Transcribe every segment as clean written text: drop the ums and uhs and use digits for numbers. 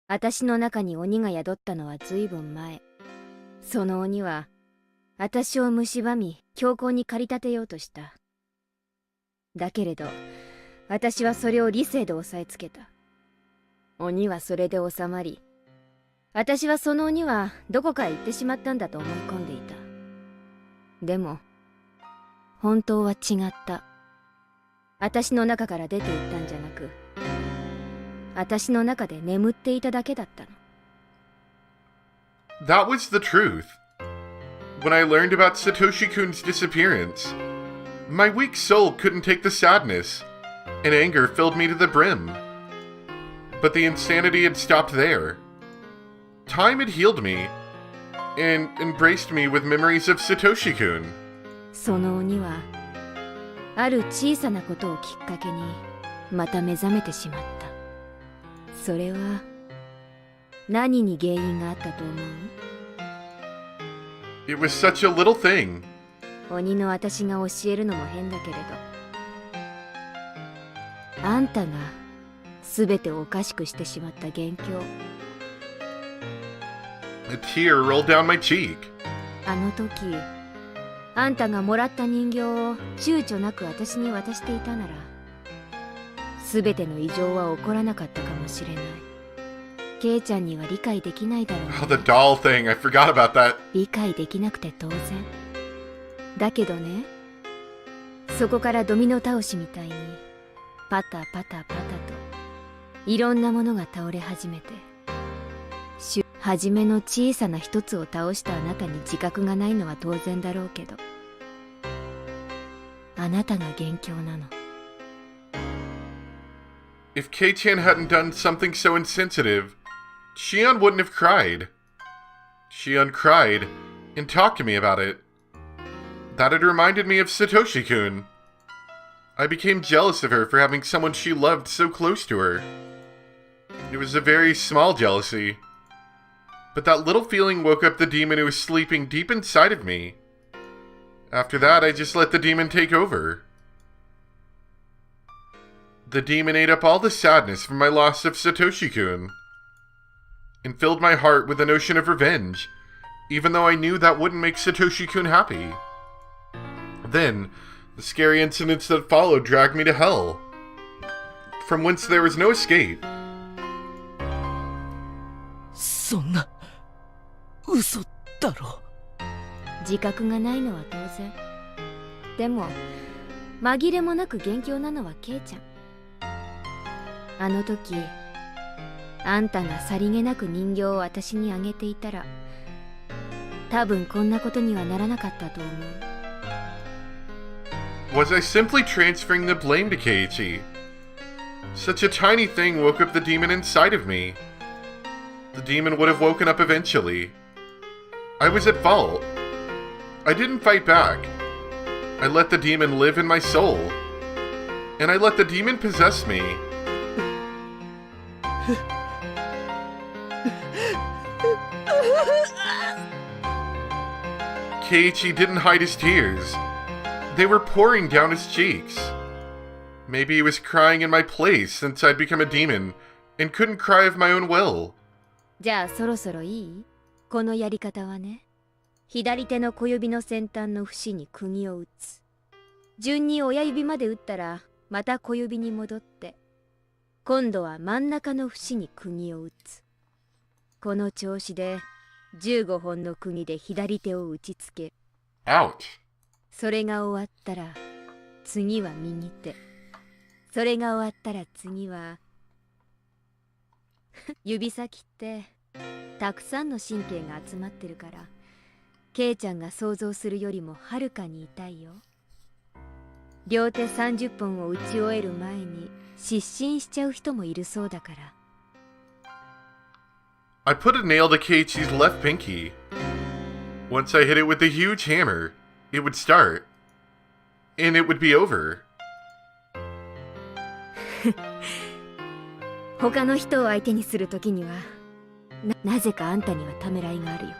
私の中に鬼が宿ったのはずいぶん前。その鬼は私を蝕み強行に駆り立てようとした。だけれど私はそれを理性で押さえつけた。鬼はそれで収まり、私はその鬼はどこかへ行ってしまったんだと思い込んでいた。でも本当は違った。私の中から出て行ったんじゃなく、私の中で眠っていただけだったの。That was the truth. When I learned about Satoshi-kun's disappearance, my weak soul couldn't take the sadness, and anger filled me to the brim. But the insanity had stopped there. Time had healed me, and embraced me with memories of Satoshi-kun. その鬼はある小さなことをきっかけにまた目覚めてしまった。それは何に原因があったと思う？ It was such a little thing. 鬼の私が教えるのも変だけれど、あんたが全てをおかしくしてしまった元凶。A tear rolled down my cheek. あの時あんたがもらった人形を躊躇なく私に渡していたなら、全ての異常は起こらなかったかもしれない。ケイちゃんには理解できないだろうね。Oh, the doll thing. I forgot about that. 理解できなくて当然だけどね、そこからドミノ倒しみたいにパタパタパタといろんなものが倒れ始めて、はじめの小さな一つを倒したあなたに自覚がないのは当然だろうけど、あなたが元凶なの。If Kei-chan hadn't done something so insensitive, Shion wouldn't have cried. Shion cried and talked to me about it. That had reminded me of Satoshi-kun. I became jealous of her for having someone she loved so close to her. It was a very small jealousy. But that little feeling woke up the demon who was sleeping deep inside of me. After that, I just let the demon take over. The demon ate up all the sadness from my loss of Satoshi-kun, and filled my heart with the notion of revenge, even though I knew that wouldn't make Satoshi-kun happy. Then, the scary incidents that followed dragged me to hell, from whence there was no escape. そんな嘘だろ。自覚がないのは当然。でも紛れもなく元凶なのはケイちゃん。あの時あんたがさりげなく人形を私にあげていたら、多分こんなことにはならなかったと思う。Was I simply transferring the blame to Keiichi? Such a tiny thing woke up the demon inside of me. The demon would have woken up eventually. I was at fault. I didn't fight back. I let the demon live in my soul. And I let the demon possess me. Keiichi didn't hide his tears. They were pouring down his cheeks. Maybe he was crying in my place since I'd become a demon and couldn't cry of my own will. じゃあそろそろいい？このやり方はね、左手の小指の先端の節に釘を打つ。順に親指まで打ったらまた小指に戻って、今度は真ん中の節に釘を打つ。この調子で15本の釘で左手を打ちつける。 Ouch. それが終わったら次は右手。それが終わったら次は指先ってたくさんの神経が集まってるから、ケイちゃんが想像するよりもはるかに痛いよ。両手30本を打ち終える前に失神しちゃう人もいるそうだから。I put a nail to Keiichi's left pinky. Once I hit it with a huge hammer, it would start. And it would be over. 他の人を相手にするときにはなぜかあんたにはためらいがあるよ。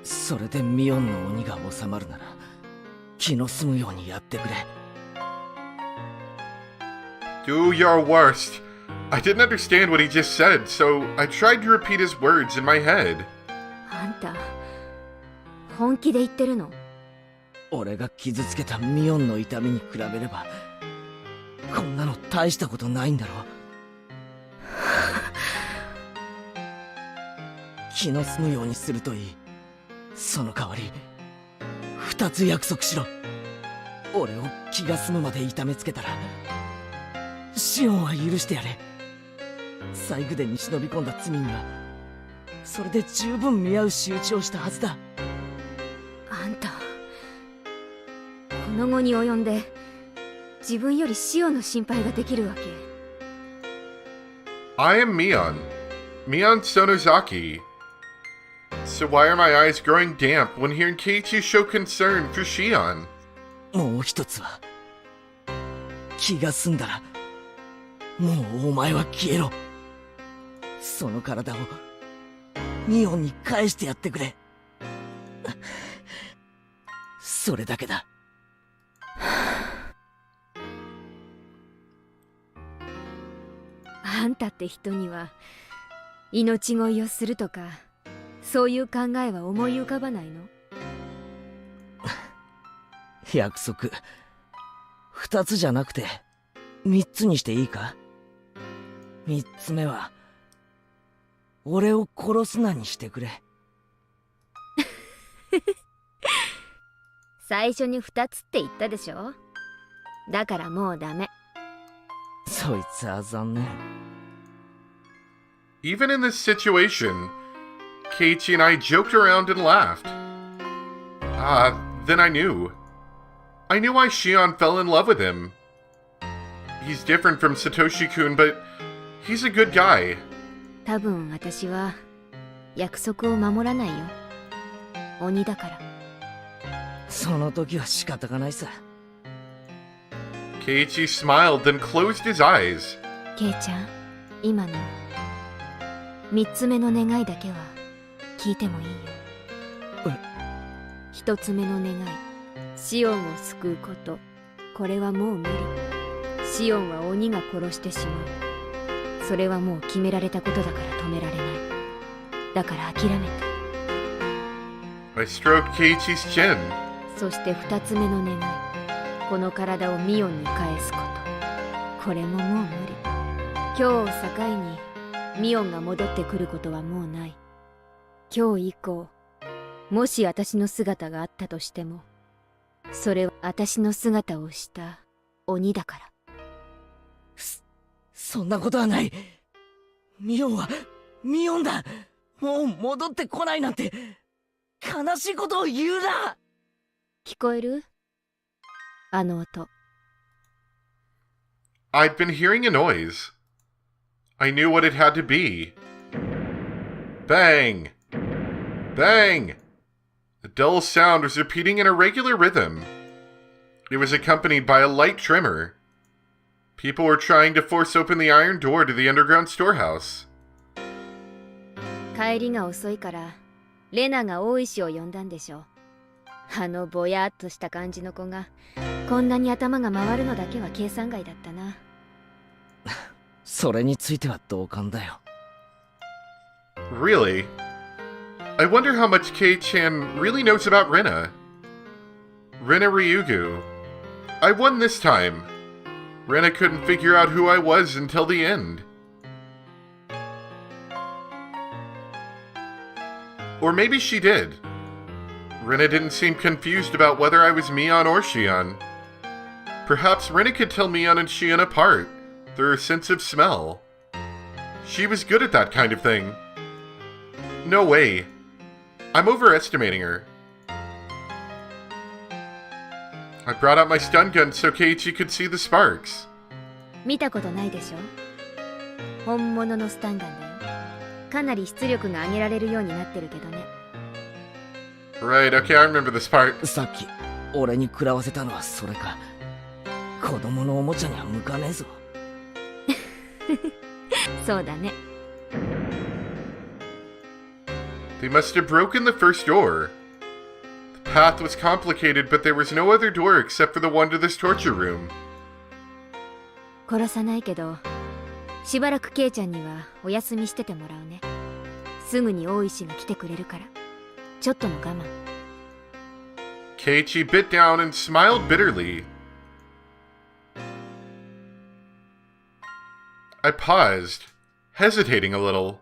それでミオンの鬼が収まるなら気の済むようにやってくれ。 Do your worst. I didn't understand what he just said, so I tried to repeat his words in my head. あんた本気で言ってるの？俺が傷つけたミオンの痛みに比べればこんなの大したことないんだろ。気の済むようにするといい。その代わり2つ約束しろ。俺を気が済むまで痛めつけたらシオンは許してやれ。細工殿に忍び込んだ罪にはそれで十分見合う仕打ちをしたはずだ。あんたこの後に及んで自分よりシオンの心配ができるわけ。 I am Mion Sonozaki. So why are my eyes growing damp when hearing Keiichi show concern for Shion? もう一つは気が済んだらもうお前は消えろ。その体をミオンに返してやってくれ。それだけだ。あんたって人には命乞いをするとかそういう考えは思い浮かばないの？約束2つじゃなくて3つにしていいか。3つ目は俺を殺すなにしてくれ。最初に2つって言ったでしょ。だからもうダメ。そいつは残念。Even in this situation, Keiichi and I joked around and laughed. Then I knew. I knew why Shion fell in love with him. He's different from Satoshi-kun, but he's a good guy. 多分私は約束を守らないよ。鬼だから。その時は仕方がないさ。Keiichi smiled, then closed his eyes. ケイちゃん、今の3つ目の願いだけは聞いてもいいよ。1つ目の願い、シオンを救うこと。これはもう無理。シオンは鬼が殺してしまう。それはもう決められたことだから止められない。だから諦めて。 I stroked Keiichi's chin. そして2つ目の願い、この体をミオンに返すこと。これももう無理。今日を境にミオンが戻ってくることはもうない。今日以降もし私の姿があったとしてもそれは私の姿をした鬼だから。そんなことはない。ミオンはミオンだ。もう戻ってこないなんて悲しいことを言うな。聞こえる？あの音。 I'd been hearing a noise. I knew what it had to be. Bang! Bang! The dull sound was repeating in a regular rhythm. It was accompanied by a light tremor. People were trying to force open the iron door to the underground storehouse. 帰りが遅いからレナが大石を呼んだんでしょう。あのぼやっとした感じの子がこんなに頭が回るのだけは計算外だったな。それについては同感だよ。Really? I wonder how much Kei-chan really knows about Rena. Rena Ryugu. I won this time. Rena couldn't figure out who I was until the end. Or maybe she did. Rena didn't seem confused about whether I was Mion or Shion. Perhaps Rena could tell Mion and Shion apart through her sense of smell. She was good at that kind of thing. No way. I'm overestimating her. I brought out my stun gun so Keiichi could see the sparks. 見たことないでしょ。本物のスタンガンだよ。かなり出力が上げられるようになってるけどね。Right, okay, I remember this part. さっき俺に食らわせたのはそれか。子供のおもちゃには向かねえぞ。そうだね。They must have broken the first door. The path was complicated, but there was no other door except for the one to this torture room. 殺さないけどしばらくケイちゃんにはお休みしててもらうね。すぐに大石が来てくれるから、ちょっとの我慢。Keiichi bit down and smiled bitterly. I paused, hesitating a little.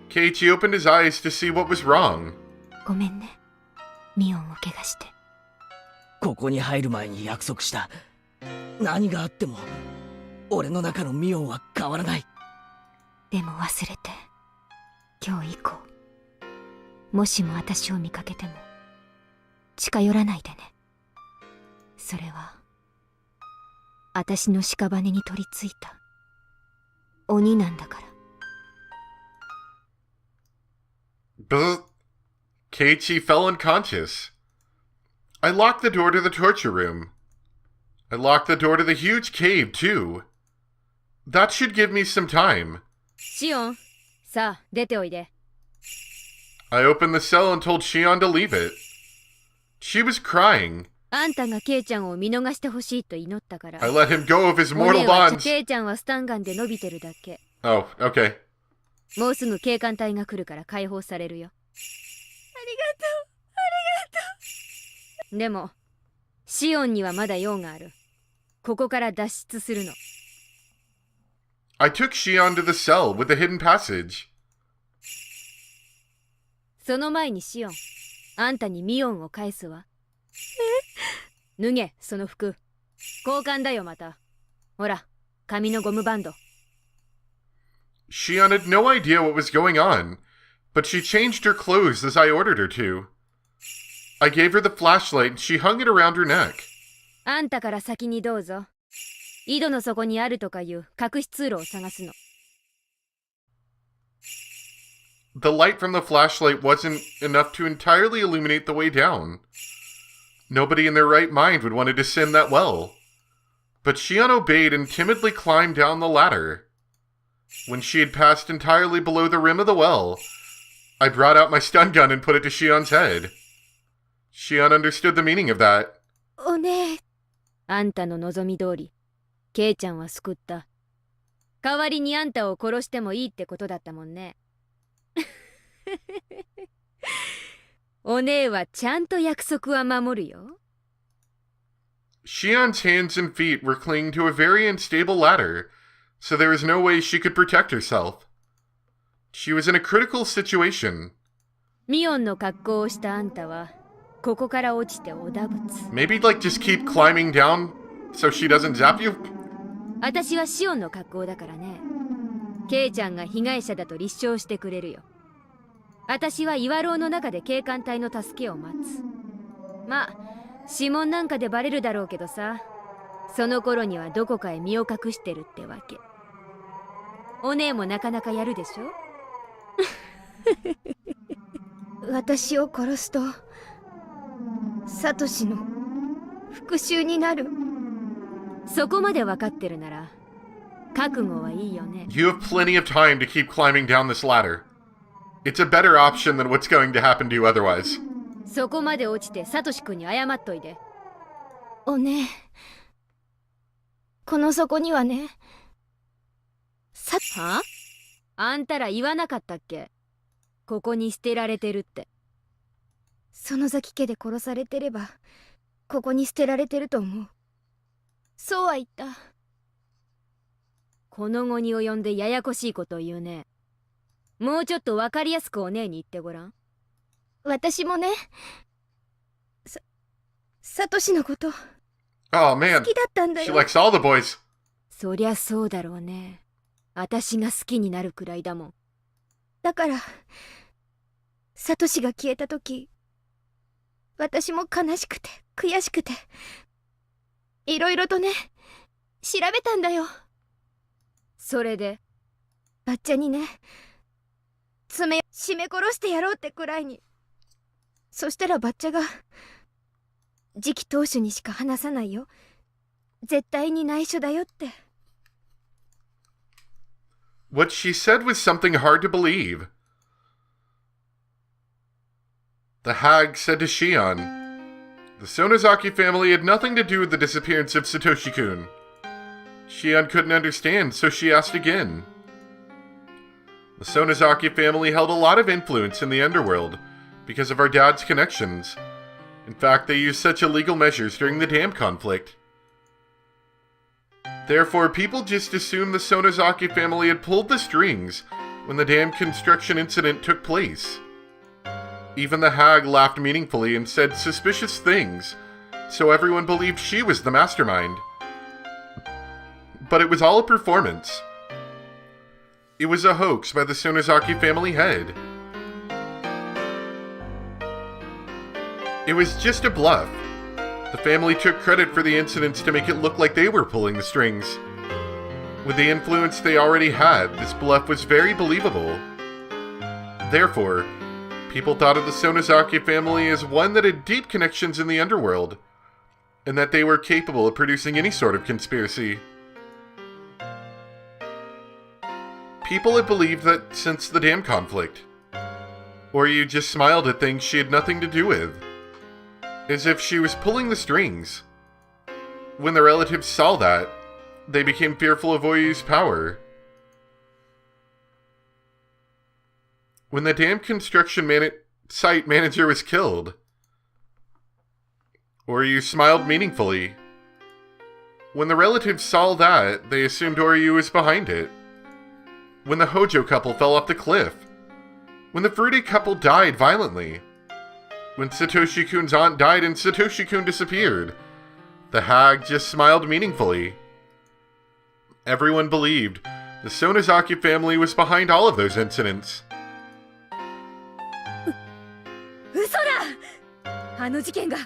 Keiichi opened his eyes to see what was wrong. ごめんね、ミオンを怪我して。ここに入る前に約束した。何があっても俺の中のミオンは変わらない。でも忘れて、今日以降もしも私を見かけても近寄らないでね。それは私の屍に取り付いた鬼なんだから。Bzz. Keiichi fell unconscious. I locked the door to the torture room. I locked the door to the huge cave, too. That should give me some time. シオン、さあ出ておいで。I opened the cell and told Shion to leave it. She was crying. あんたがケイちゃんを見逃してほしいと祈ったから。 I let him go of his お mortal 姉は bonds. ケイちゃんはスタンガンで伸びてるだけ。 Oh, okay. もうすぐ警官隊が来るから解放されるよ。でもシオンにはまだ用がある。ここから脱出するの。 I took Shion to the cell with the hidden passage. その前にシオン、あんたにミオンを返すわ。脱げ、その服。交換だよ、また。ほら、紙のゴムバンド。 Shion had no idea what was going on, but she changed her clothes as I ordered her to. I gave her the flashlight and she hung it around her neck. あんたから先にどうぞ。井戸の底にあるとかいう隠し通路を探すの。 The light from the flashlight wasn't enough to entirely illuminate the way down. Nobody in their right mind would want to descend that well. But Shion obeyed and timidly climbed down the ladder. When she had passed entirely below the rim of the well, I brought out my stun gun and put it to Shion's head. Shion understood the meaning of that. おねえ。あんたの望み通り、ケイちゃんは救った。代わりにあんたを殺してもいいってことだったもんね。お姉はちゃんと約束は守るよ。 Shion's hands and feet were clinging to a very unstable ladder, so there was no way she could protect herself. She was in a critical situation. ミオンの格好をしたあんたはここから落ちておだぶつ。 Maybe like just keep climbing down so she doesn't zap you? 私はシオンの格好だからね。ケイちゃんが被害者だと立証してくれるよ。私は岩牢の中で警官隊の助けを待つ。まあ指紋なんかでバレるだろうけどさ、その頃にはどこかへ身を隠してるってわけ。お姉もなかなかやるでしょ。私を殺すとサトシの復讐になる。そこまで分かってるなら覚悟はいいよね。 You have plenty of time to keep climbing down this ladder. It's a better option than what's going to happen to you otherwise. そこまで落ちてサトシ君に謝っといて。おねえ、この底にはね、は？あんたら言わなかったっけ？ここに捨てられてるって。園崎家で殺されてればここに捨てられてると思う。そうは言った。この後に及んでややこしいことを言うね。もうちょっとわかりやすくお姉に言ってごらん。私もね、サトシのこと Oh 好 man, きだったんだ she よ。 likes all the boys. そりゃそうだろうね。私が好きになるくらいだもん。だからサトシが消えた時、私も悲しくて悔しくていろいろとね調べたんだよ。それでバッチャにね、爪絞め殺してやろうってくらいに。そしたらバッチャが次期当主にしか話さないよ、絶対に内緒だよって。 What she said was something hard to believe. The hag said to Shion, the Sonozaki family had nothing to do with the disappearance of Satoshi-kun. Shion couldn't understand, so she asked again. The Sonozaki family held a lot of influence in the underworld because of our dad's connections. In fact, they used such illegal measures during the dam conflict. Therefore, people just assumed the Sonozaki family had pulled the strings when the dam construction incident took place. Even the hag laughed meaningfully and said suspicious things, so everyone believed she was the mastermind. But it was all a performance. It was a hoax by the Sonozaki family head. It was just a bluff. The family took credit for the incidents to make it look like they were pulling the strings. With the influence they already had, this bluff was very believable. Therefore, people thought of the Sonozaki family as one that had deep connections in the underworld, and that they were capable of producing any sort of conspiracy. People had believed that since the dam conflict. Or you just smiled at things she had nothing to do with. As if she was pulling the strings. When the relatives saw that, they became fearful of Oyu's power. When the dam construction site manager was killed, Oryu smiled meaningfully. When the relatives saw that, they assumed Oryu was behind it. When the Hojo couple fell off the cliff. When the Furude couple died violently. When Satoshi-kun's aunt died and Satoshi-kun disappeared. The hag just smiled meaningfully. Everyone believed the Sonozaki family was behind all of those incidents. 嘘だ！あの事件が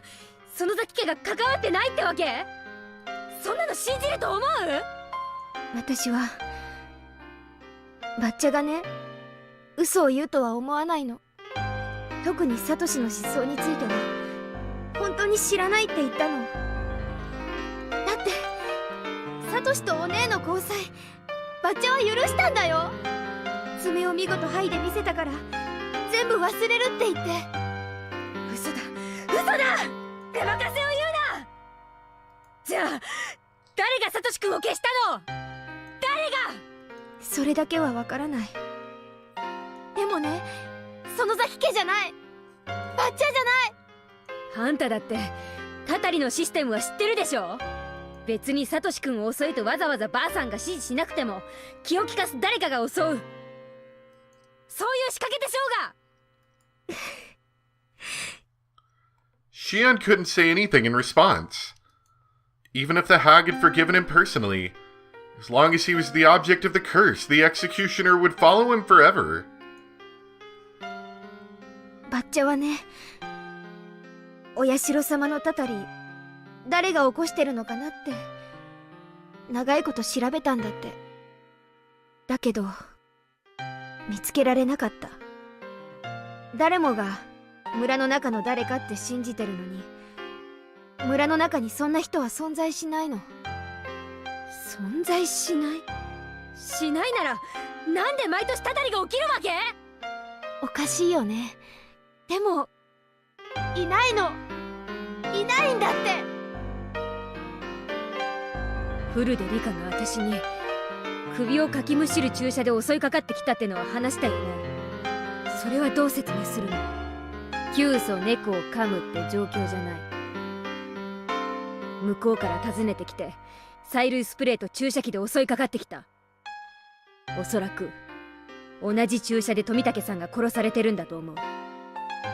園崎家が関わってないってわけ？そんなの信じると思う？私はバッチャがね、嘘を言うとは思わないの。特にサトシの失踪については本当に知らないって言ったの。だってサトシとお姉の交際、バッチャは許したんだよ。爪を見事剥いで見せたから全部忘れるって言って。嘘だ嘘だ、手任せを言うな。じゃあ誰がサトシ君を消したの？誰が？それだけはわからない。でもね、園崎家じゃない、バッチャじゃない。あんただってタタリのシステムは知ってるでしょ。別にサトシ君を襲えとわざわざばあさんが指示しなくても気を利かす誰かが襲う、そういう仕掛けでしょうが。Shion couldn't say anything in response. Even if the hag had forgiven him personally, as long as he was the object of the curse, the executioner would follow him forever. バッチャはね、お社様のたたり誰が起こしてるのかなって長いこと調べたんだって。だけど見つけられなかった。誰もが村の中の誰かって信じてるのに、村の中にそんな人は存在しないの。存在しない？しないならなんで毎年たたりが起きるわけ？おかしいよね。でもいないの、いないんだって。フルでリカが私に首をかきむしる注射で襲いかかってきたってのは話したよね。それはどう説明するの？急須猫を噛むって状況じゃない。向こうから訪ねてきて催涙スプレーと注射器で襲いかかってきた。おそらく同じ注射で富武さんが殺されてるんだと思う。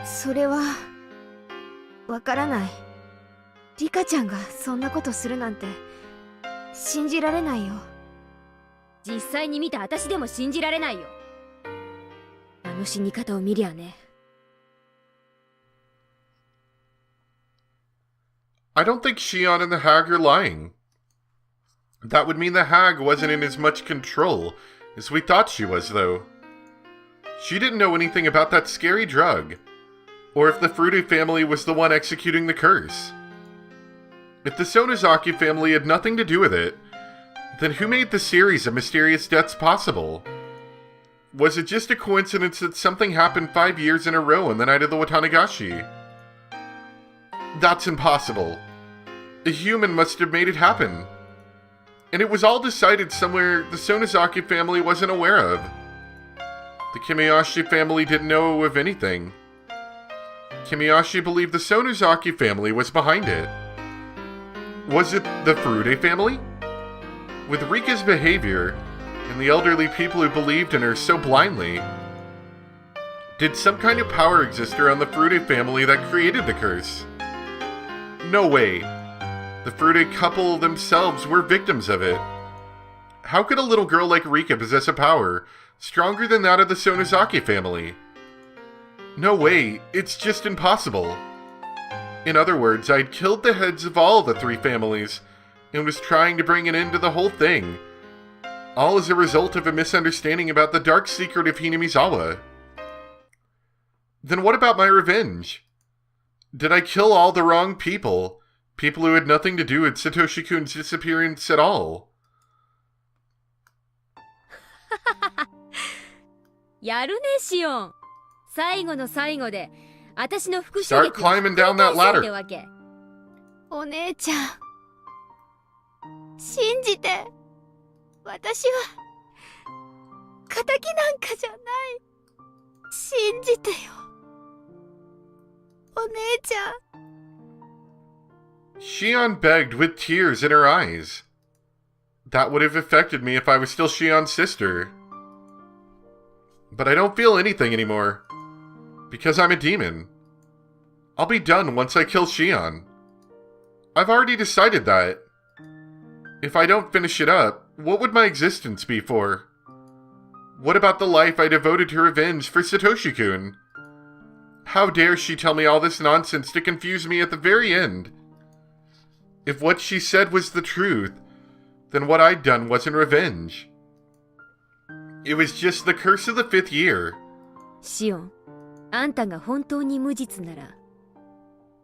それはわからない。リカちゃんがそんなことするなんて信じられないよ。実際に見た私でも信じられないよ。あの死に方を見りゃね。I don't think Shion and the hag are lying. That would mean the hag wasn't in as much control as we thought she was, though. She didn't know anything about that scary drug, or if the Furude family was the one executing the curse. If the Sonozaki family had nothing to do with it, then who made the series of mysterious deaths possible? Was it just a coincidence that something happened 5 years in a row on the night of the Watanagashi? That's impossible. A human must have made it happen. and it was all decided somewhere the Sonozaki family wasn't aware of. The Kimiyoshi family didn't know of anything. Kimiyoshi believed the Sonozaki family was behind it. Was it the Furude family? With Rika's behavior, and the elderly people who believed in her so blindly, did some kind of power exist around the Furude family that created the curse? No way. The Furude couple themselves were victims of it. How could a little girl like Rika possess a power stronger than that of the Sonozaki family? No way, it's just impossible. In other words, I'd killed the heads of all the three families and was trying to bring an end to the whole thing. All as a result of a misunderstanding about the dark secret of Hinamizawa. Then what about my revenge? Did I kill all the wrong people? People who had nothing to do with Satoshi-kun's disappearance at all? やるね、シオン。最後の最後で、私の復讐 Start 劇を climbing down that 繰り返す ladder. ってわけ。お姉ちゃん、信じて。私は仇なんかじゃない。信じてよ、お姉ちゃん。 Shion begged with tears in her eyes. That would have affected me if I was still Shion's sister. But I don't feel anything anymore. Because I'm a demon. I'll be done once I kill Shion. I've already decided that. If I don't finish it up, what would my existence be for? What about the life I devoted to revenge for Satoshi-kun? How dare she tell me all this nonsense to confuse me at the very end? If what she said was the truth, then what I'd done wasn't revenge. It was just the curse of the 5th year. シオン、あんたが本当に無実なら、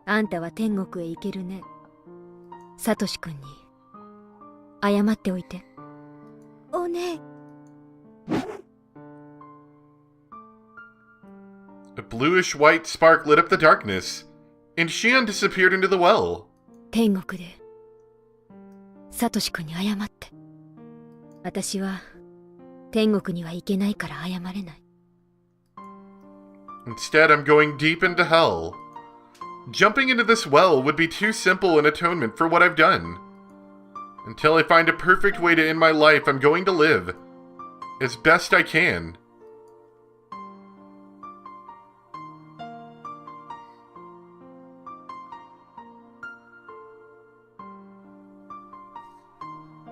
あんたは天国へ行けるね。サトシ君に謝っておいて。お姉。A bluish-white spark lit up the darkness, and Shion disappeared into the well. 天国でサトシ君に謝って。私は天国には行けないから謝れない。Instead, I'm going deep into hell. Jumping into this well would be too simple an atonement for what I've done. Until I find a perfect way to end my life, I'm going to live as best I can.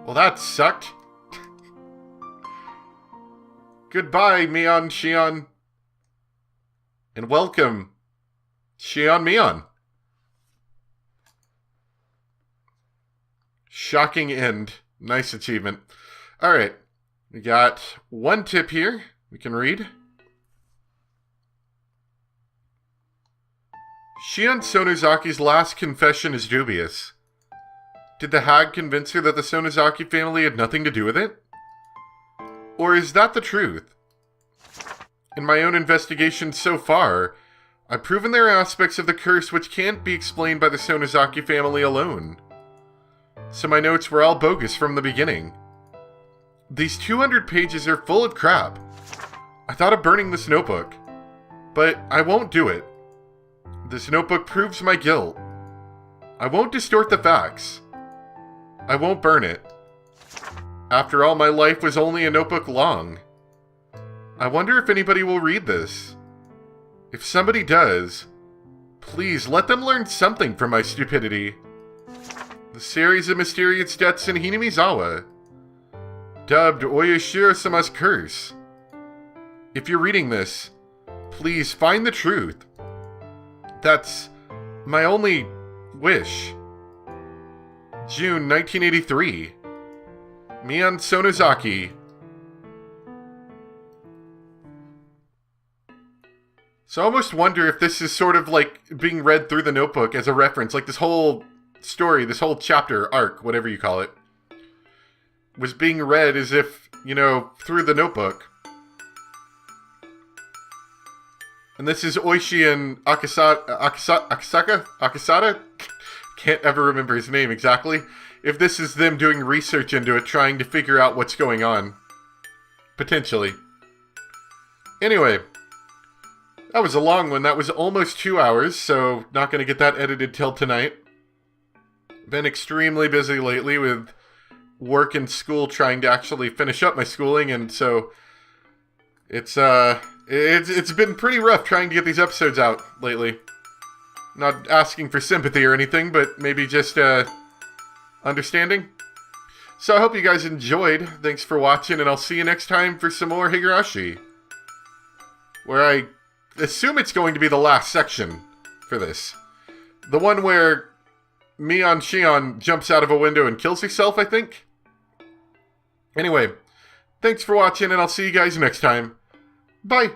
Well, that sucked. Goodbye, Mion Shion. And welcome, Shion Mion. Shocking end. Nice achievement. Alright, we got one tip here we can read. Shion Sonozaki's last confession is dubious. Did the hag convince her that the Sonozaki family had nothing to do with it? Or is that the truth? In my own investigation so far, I've proven there are aspects of the curse which can't be explained by the Sonozaki family alone. So my notes were all bogus from the beginning. These 200 pages are full of crap. I thought of burning this notebook, but I won't do it. This notebook proves my guilt. I won't distort the facts. I won't burn it. After all, my life was only a notebook long. I wonder if anybody will read this. If somebody does, please let them learn something from my stupidity. The series of mysterious deaths in Hinamizawa, dubbed Oyashiro-sama's Curse. If you're reading this, please find the truth. That's my only wish. June 1983. Mion Sonozaki. So I almost wonder if this is sort of like being read through the notebook as a reference, like this whole story, this whole chapter, arc, whatever you call it, was being read as if, you know, through the notebook. And this is Oishi and Akasada? Can't ever remember his name exactly. if this is them doing research into it, trying to figure out what's going on. Potentially. Anyway, that was a long one. That was almost 2 hours, so not going to get that edited till tonight. Been extremely busy lately with work and school, trying to actually finish up my schooling, and so it's been pretty rough trying to get these episodes out lately. Not asking for sympathy or anything, but maybe just understanding. So I hope you guys enjoyed. Thanks for watching, and I'll see you next time for some more Higurashi, where I assume it's going to be the last section for this. The one where Mion Shion jumps out of a window and kills herself, I think. Anyway, thanks for watching, and I'll see you guys next time. Bye!